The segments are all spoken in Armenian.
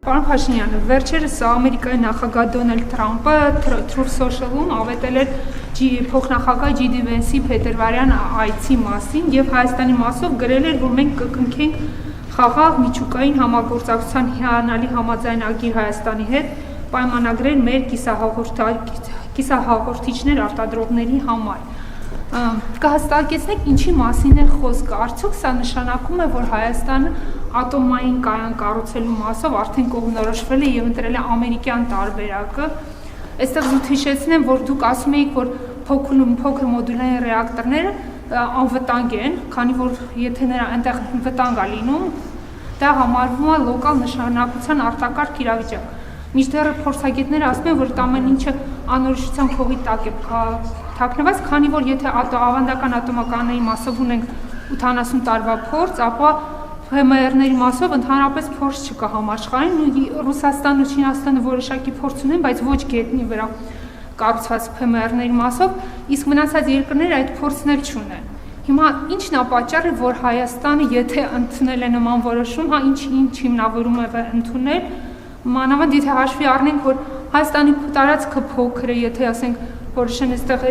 Պարոն Փաշինյան, վերջերս Ամերիկայի նախագահ Դոնալդ Թրամփը Truth Social-ում ավետել էր փոխնախագահ Ջի Դի Վենսի փետրվարյան այցի մասին եւ Հայաստանի մասով գրել էր, որ մենք կկնքենք խաղաղ միջուկային համագործակցության հիանալի համաձայնագիր Հայաստանի հետ, պայմանագրեր մեր կիսահաղորդիչներ արտադրողների համար։ Կհստակեցնեք ինչի մասին է խոսքը, արդյոք սա նշանակում է, որ Հայաստանը ատոմային կայան կառուցելու մասով արդեն կողմնորոշվել է եւ ընտրել է ամերիկյան տարբերակը։ Այստեղ զուտ հիշեցնեմ, որ դուք ասում էիք, որ փոքր մոդուլային ռեակտորները անվտանգ են, քանի որ եթե նրա այնտեղ վտանգ է լինում, դա համարվում է լոկալ նշանակության արտակարգ իրավիճակ։ Մինչդեռ փորձագետները ասում են, որ ամեն ինչը անորոշության քողի տակ է թաքնված, քանի որ եթե ավանդական ատոմականների մասով ունենք 80 տարվա փորձ, ապա ՀՄՌ-ների մասով ընդհանրապես փորձ չկա համաշխարհային, ու Ռուսաստանն ու Չինաստանը որոշակի փորձ ունեն, բայց ոչ գետնի վրա կառուցված ՀՄՌ-ների մասով, իսկ մնացած երկրները այդ փորձն էլ չունեն։ Հիմա ի՞նչն է պատճառը, որ Հայաստանը, եթե ընդունել է նման որոշում, ինչ հիմնավորում է ընդունել, մանավանդ եթե հաշվի առնենք, որ Հայաստանի տարածքը փոքր է, եթե ասենք որոշեն այստեղ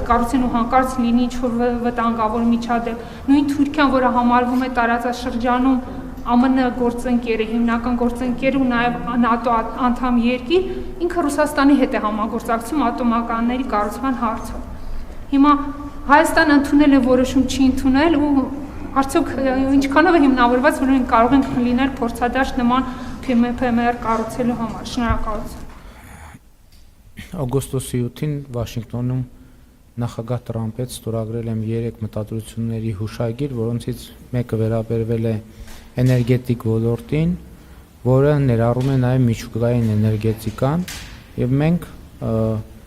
կառուցեն ու հանկարծ լինի ինչ-որ վտանգավոր միջադեպ, նույն Թուրքիան, որը համարվում է տարածաշրջանում ԱՄՆ գործընկերը, հիմնական գործընկերը ու նաև ՆԱՏՕ անդամ երկիր, ինքը Ռուսաստանի հետ է համագործակցում ատոմականների կառուցման հարցով։ Հիմա Հայաստանը ընդունել է որոշում չի ընդունել ու արդյոք ինչքանով է հիմնավորված, որ մենք կարող ենք լինել փորձադաշտ նման ՓՄՌ կառուցելու համար։ Շնորհակալություն։ Օգոստոսի 7-ին Վաշինգտոնում նախագահ Տրամփից ստորագրել եմ 3 մտադրությունների հուշագիր, որոնցից մեկը վերաբերվել է էներգետիկ ոլորտին, որը ներառում է նաև միջուկային էներգետիկան, եւ մենք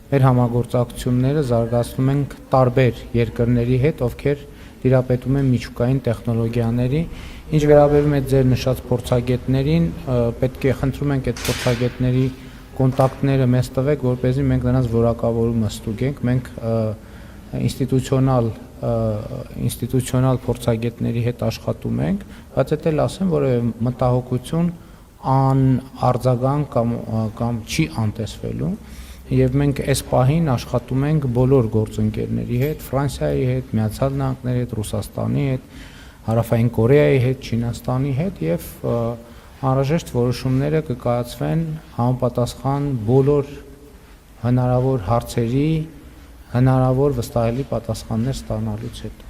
մեր համագործակցությունները զարգացնում ենք տարբեր երկրների հետ, ովքեր տիրապետում են միջուկային տեխնոլոգիաների։ Ինչ վերաբերում է ձեր նշած փորձագետներին, պետք է խնդրում ենք այդ փորձագետների կոնտակտները մեզ տվեք, որպեսզի մենք նրանց որակավորումը ստուգենք։ Մենք ինստիտուցիոնալ փորձագետների հետ աշխատում ենք, բայց դա էլ ասեմ, որ մտահոգություն անարձագանք կամ չի անտեսվելու, եւ մենք այս պահին աշխատում ենք բոլոր գործընկերների հետ, Ֆրանսիայի հետ, Միացյալ Նահանգների հետ, Ռուսաստանի հետ, Հարավային Կորեայի հետ, Չինաստանի հետ եւ անհրաժեշտ որոշումները կկայացվեն համապատասխան բոլոր հնարավոր հարցերի հնարավոր վստահելի պատասխաններ ստանալուց հետո։